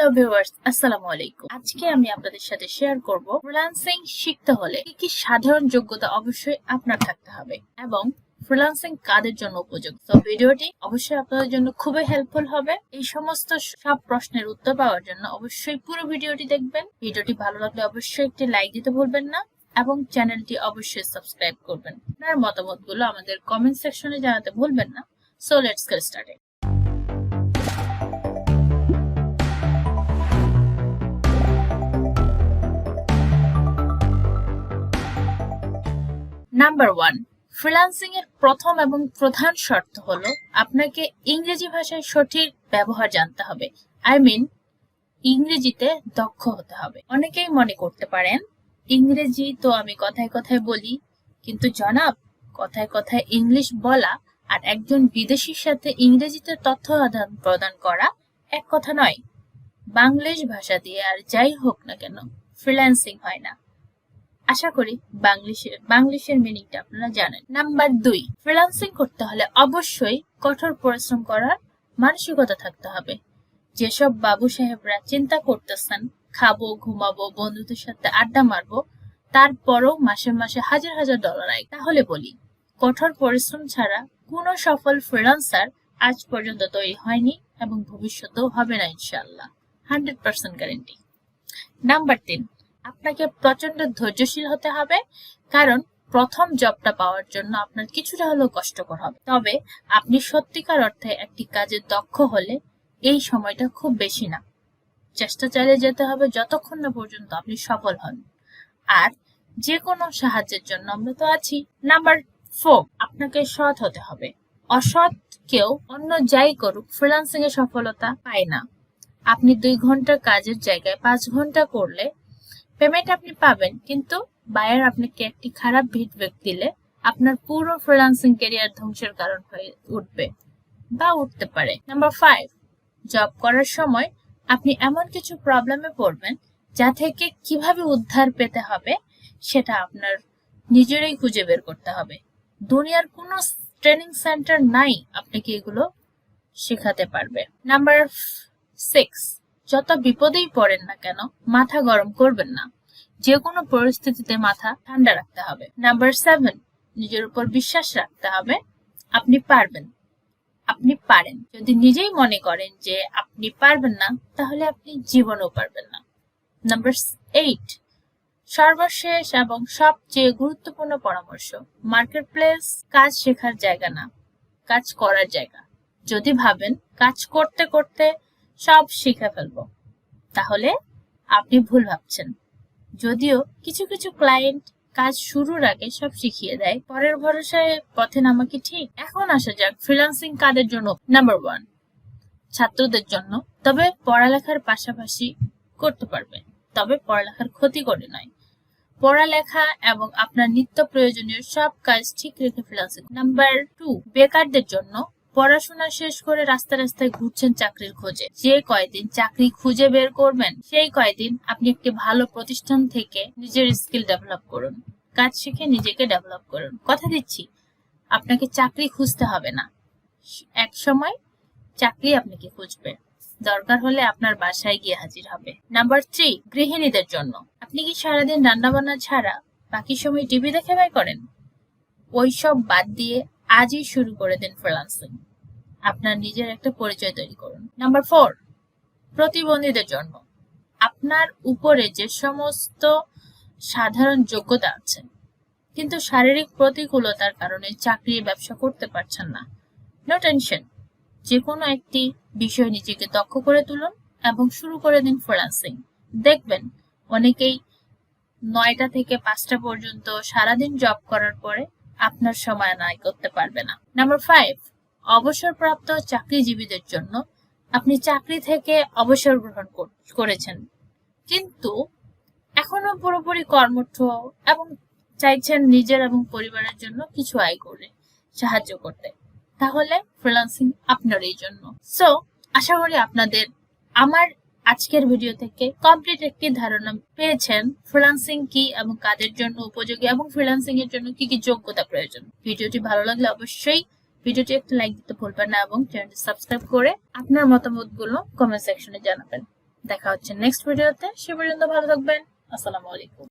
Hello viewers, আসসালামু আলাইকুম। আজকে আমি আপনাদের সাথে শেয়ার করব ফ্রিল্যান্সিং শিখতে হলে কি কি সাধারণ যোগ্যতা অবশ্যই আপনার থাকতে হবে এবং ফ্রিল্যান্সিং কাদের জন্য উপযুক্ত। তো ভিডিওটি অবশ্যই আপনাদের জন্য খুবই হেল্পফুল হবে। এই সমস্ত সব প্রশ্নের উত্তর পাওয়ার জন্য অবশ্যই পুরো ভিডিওটি দেখবেন। ভিডিওটি ভালো লাগলে অবশ্যই একটি লাইক দিতে ভুলবেন না এবং চ্যানেলটি অবশ্যই সাবস্ক্রাইব করবেন। আপনার মতামতগুলো আমাদের কমেন্ট সেকশনে জানাতে ভুলবেন না। So let's get started. Number 1, freelancing এর প্রথম এবং প্রধান শর্ত হলো আপনাকে ইংরেজি ভাষায় সঠিক ব্যবহার জানতে হবে। ইংরেজিতে দক্ষ হতে হবে। অনেকেই মনে করতে পারেন ইংরেজি তো আমি কথায় কথায় বলি, কিন্তু জনাব, কথায় কথায় ইংলিশ বলা আর একজন বিদেশির সাথে ইংরেজিতে তথ্য আদান প্রদান করা এক কথা নয়। বাংলিশ ভাষা দিয়ে আর যাই হোক না কেন ফ্রিল্যান্সিং হয় না। আশা করি বাংলিশের মিনিংটা আপনারা জানেন। নাম্বার 2, ফ্রিল্যান্সিং করতে হলে অবশ্যই কঠোর পরিশ্রম করার মানসিকতা থাকতে হবে। যেসব বাবু সাহেবরা চিন্তা করতেছেন খাবো, ঘুমাবো, বন্ধুদের সাথে আড্ডা মারবো, তারপরও মাসে মাসে হাজার হাজার ডলার আয়, তাহলে বলি কঠোর পরিশ্রম ছাড়া কোনো সফল ফ্রিল্যান্সার আজ পর্যন্ত তৈরি হয়নি এবং ভবিষ্যতেও হবে না ইনশাআল্লাহ, 100% গ্যারান্টি। নাম্বার 3, আপনাকে প্রচন্ড ধৈর্যশীল হতে হবে, কারণ প্রথম জবটা পাওয়ার জন্য আপনার কিছুটা হলেও কষ্টকর হবে। তবে আপনি সত্যিকার অর্থে একটি কাজে দক্ষ হলে এই সময়টা খুব বেশি না। চেষ্টা চালিয়ে যেতে হবে যতক্ষণ না পর্যন্ত আপনি সফল হন। আর যে কোনো সাহায্যের জন্য আমরা তো আছি। নাম্বার 4, আপনাকে সৎ হতে হবে। অসৎ কেউ অন্য যাই করুক ফ্রিল্যান্সিং এ সফলতা পায় না। আপনি 2 ঘন্টার কাজের জায়গায় 5 ঘন্টা করলে পেমেন্ট আপনি পাবেন, কিন্তু বায়ার আপনাকে একটি খারাপ ফিডব্যাক দিলে আপনার পুরো ফ্রিল্যান্সিং ক্যারিয়ার ধ্বংসের কারণ হয়ে উঠবে বা উঠতে পারে। নাম্বার 5, জব করার সময় আপনি এমন কিছু প্রবলেমে পড়বেন যা থেকে কিভাবে উদ্ধার পেতে হবে সেটা আপনার নিজেরই খুঁজে বের করতে হবে। দুনিয়ার কোনো ট্রেনিং সেন্টার নাই আপনাকে এগুলো শেখাতে পারবে। নাম্বার 6, যত বিপদেই পড়েন না কেন মাথা গরম করবেন না। যে কোনো পরিস্থিতিতে মাথা ঠান্ডা রাখতে হবে। নাম্বার 7, নিজের উপর বিশ্বাস রাখতে হবে। আপনি পারবেন, আপনি পারেন। যদি নিজেই মনে করেন যে আপনি পারবেন না, তাহলে আপনি জীবনেও পারবেন না। নাম্বার 8, সর্বশেষ এবং সবচেয়ে গুরুত্বপূর্ণ পরামর্শ, মার্কেট প্লেস কাজ শেখার জায়গা না, কাজ করার জায়গা। যদি ভাবেন কাজ করতে করতে সব শিখে ফেলবো, তাহলে আপনি ভুল ভাবছেন। যদিও কিছু কিছু ক্লায়েন্ট কাজ শুরুর আগে সব শিখিয়ে দেয়, পরের ভরসায় পথে নামা কি ঠিক? এখন আসা যাক ফ্রিল্যান্সিং কাদের জন্য। নাম্বার 1, ছাত্রদের জন্য, তবে পড়ালেখার পাশাপাশি করতে পারবে, তবে পড়ালেখার ক্ষতি করে নয়। পড়ালেখা এবং আপনার নিত্য প্রয়োজনীয় সব কাজ ঠিক রেখে ফ্রিল্যান্সিং। নাম্বার 2, বেকারদের জন্য, পড়াশোনা শেষ করে রাস্তায় রাস্তায় ঘুরছেন চাকরির খোঁজে। যে কয়দিন চাকরি খুঁজে বের করবেন সেই কয়দিন আপনি একটি ভালো প্রতিষ্ঠান থেকে নিজের স্কিল ডেভেলপ করুন, কাজ শিখে নিজেকে ডেভেলপ করুন। কথা দিচ্ছি আপনাকে চাকরি খুঁজতে হবে না, এক সময় চাকরি আপনাকে খুঁজবে, দরকার হলে আপনার বাসায় গিয়ে হাজির হবে। নাম্বার 3, গৃহিণীদের জন্য, আপনি কি সারাদিন রান্না বান্না ছাড়া বাকি সময় টিভি দেখে ব্যয় করেন? ওইসব বাদ দিয়ে আজই শুরু করে দিন ফ্রিল্যান্সিং। আপনার নিজের একটা পরিচয় তৈরি করুন। নাম্বার 4, প্রতিবন্ধীদের জন্য, আপনার উপরে যে সমস্ত সাধারণ যোগ্যতা আছে কিন্তু শারীরিক প্রতিকূলতার কারণে চাকরি ব্যবসা করতে পারছেন না, নো টেনশন। যে কোনো একটি বিষয় নিজেকে দক্ষ করে তুলুন এবং শুরু করে দিন ফ্রিল্যান্সিং। দেখবেন অনেকেই 9টা থেকে 5টা পর্যন্ত সারাদিন জব করার পরে আপনার সময় আয় করতে পারবে না। নাম্বার 5, অবসরপ্রাপ্ত চাকরিজীবীদের জন্য, আপনি চাকরি থেকে অবসর গ্রহণ করেছেন কিন্তু এখনো পুরোপুরি কর্মঠ এবং চাইছেন নিজের এবং পরিবারের জন্য কিছু আয় করে সাহায্য করতে, তাহলে ফ্রিল্যান্সিং আপনার এই জন্য। সো আশা করি আপনাদের আমার আজকের ভিডিও থেকে কমপ্লিট একটি ধারণা পেয়েছেন ফ্রিল্যান্সিং কি এবং কাদের জন্য উপযোগী এবং ফ্রিল্যান্সিং এর জন্য কি কি যোগ্যতা প্রয়োজন। ভিডিওটি ভালো লাগলে অবশ্যই ভিডিওটি একটা লাইক দিতে ভুলবেন না এবং চ্যানেলটি সাবস্ক্রাইব করে আপনার মতামতগুলো কমেন্ট সেকশনে জানাবেন। দেখা হচ্ছে নেক্সট ভিডিওতে। সে পর্যন্ত ভালো থাকবেন। আসসালামু আলাইকুম।